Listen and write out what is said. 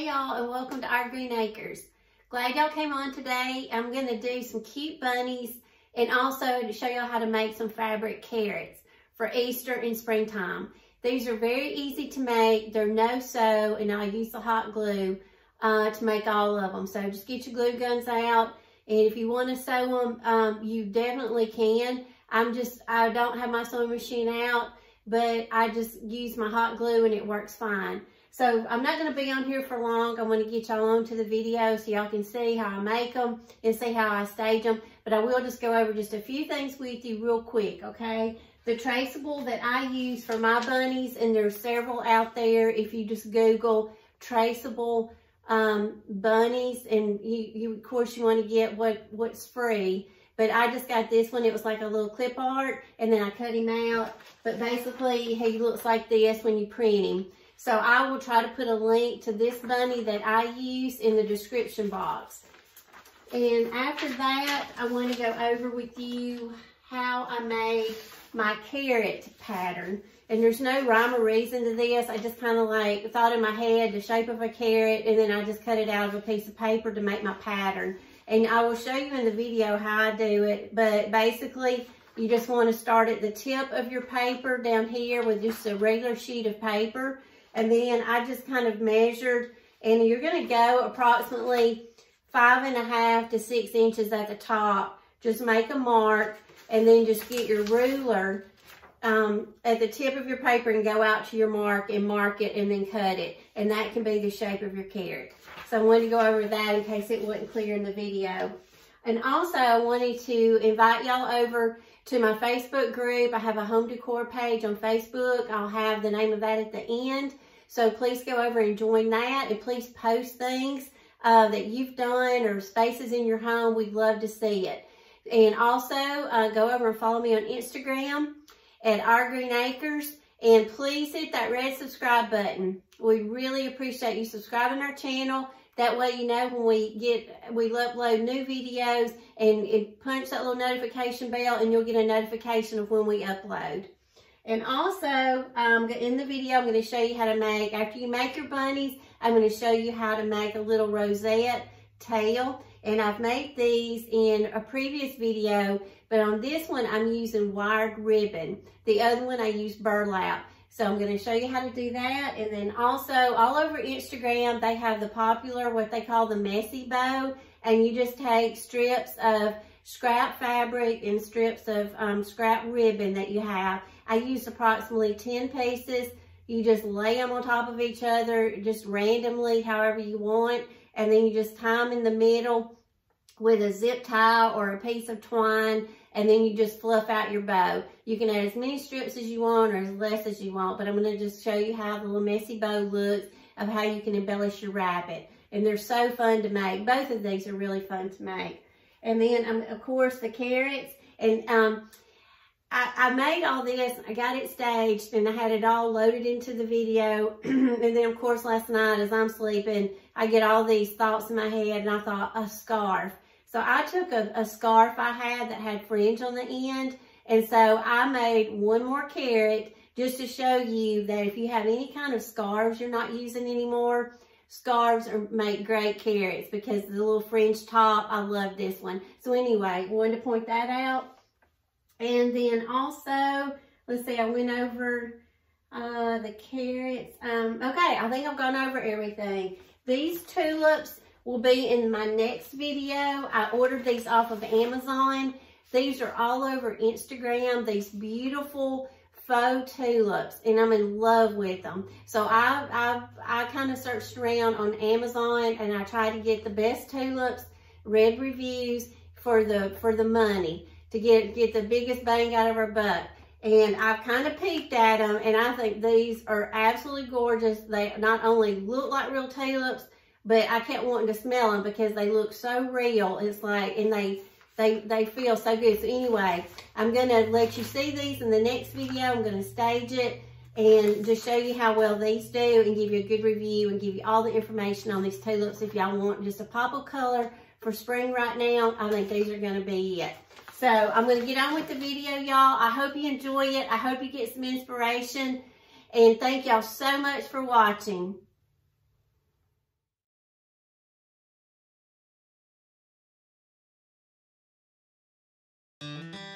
Hey y'all, and welcome to our Green Acres. Glad y'all came on today. I'm going to do some cute bunnies and also to show y'all how to make some fabric carrots for Easter and springtime. These are very easy to make. They're no sew, and I'll use the hot glue to make all of them. So just get your glue guns out, and if you want to sew them, you definitely can. I don't have my sewing machine out, but I just use my hot glue and it works fine. So I'm not going to be on here for long. I want to get y'all onto the video so y'all can see how I make them and see how I stage them. But I will just go over just a few things with you real quick, okay? The traceable that I use for my bunnies, and there's several out there. If you just Google traceable bunnies, and you of course you want to get what's free. But I just got this one. It was like a little clip art, and then I cut him out. But basically, he looks like this when you print him. So I will try to put a link to this bunny that I use in the description box. And after that, I want to go over with you how I made my carrot pattern. And there's no rhyme or reason to this. I just kind of like thought in my head the shape of a carrot, and then I just cut it out of a piece of paper to make my pattern. And I will show you in the video how I do it. But basically, you just want to start at the tip of your paper down here with just a regular sheet of paper. And then I just kind of measured, and you're going to go approximately 5.5 to 6 inches at the top. Just make a mark, and then just get your ruler at the tip of your paper and go out to your mark and mark it and then cut it. And that can be the shape of your carrot. So I wanted to go over that in case it wasn't clear in the video. And also I wanted to invite y'all over to my Facebook group. I have a home decor page on Facebook. I'll have the name of that at the end. So please go over and join that, and please post things that you've done or spaces in your home. We'd love to see it. And also go over and follow me on Instagram at Our Green Acres. And please hit that red subscribe button. We really appreciate you subscribing our channel. That way you know when we upload new videos, and punch that little notification bell, and you'll get a notification of when we upload. And also, in the video, I'm going to show you how to make, after you make your bunnies, I'm going to show you how to make a little rosette tail. And I've made these in a previous video, but on this one, I'm using wired ribbon. The other one, I use burlap. So I'm going to show you how to do that. And then also, all over Instagram, they have the popular, what they call the messy bow. And you just take strips of scrap fabric and strips of scrap ribbon that you have. I used approximately 10 pieces. You just lay them on top of each other, just randomly, however you want. And then you just tie them in the middle with a zip tie or a piece of twine. And then you just fluff out your bow. You can add as many strips as you want or as less as you want. But I'm going to just show you how the little messy bow looks, of how you can embellish your rabbit. And they're so fun to make. Both of these are really fun to make. And then, of course, the carrots. And I made all this. I got it staged, and I had it all loaded into the video. And then, of course, last night as I'm sleeping, I get all these thoughts in my head, and I thought, a scarf. So I took a scarf I had that had fringe on the end. And so I made one more carrot just to show you that if you have any kind of scarves you're not using anymore, scarves make great carrots because the little fringe top, I love this one. So anyway, I wanted to point that out. And then also, let's see, I went over the carrots. Okay, I think I've gone over everything. These tulips will be in my next video. I ordered these off of Amazon. These are all over Instagram, these beautiful faux tulips, and I'm in love with them. So I kind of searched around on Amazon, and I tried to get the best tulips, read reviews for the money, to get the biggest bang out of our buck. And I've kind of peeked at them, and I think these are absolutely gorgeous. They not only look like real tulips, but I kept wanting to smell them because they look so real. It's like, and they feel so good. So anyway, I'm going to let you see these in the next video. I'm going to stage it and just show you how well these do, and give you a good review, and give you all the information on these tulips. If y'all want just a pop of color for spring right now, I think these are going to be it. So I'm going to get on with the video, y'all. I hope you enjoy it. I hope you get some inspiration. And thank y'all so much for watching. you.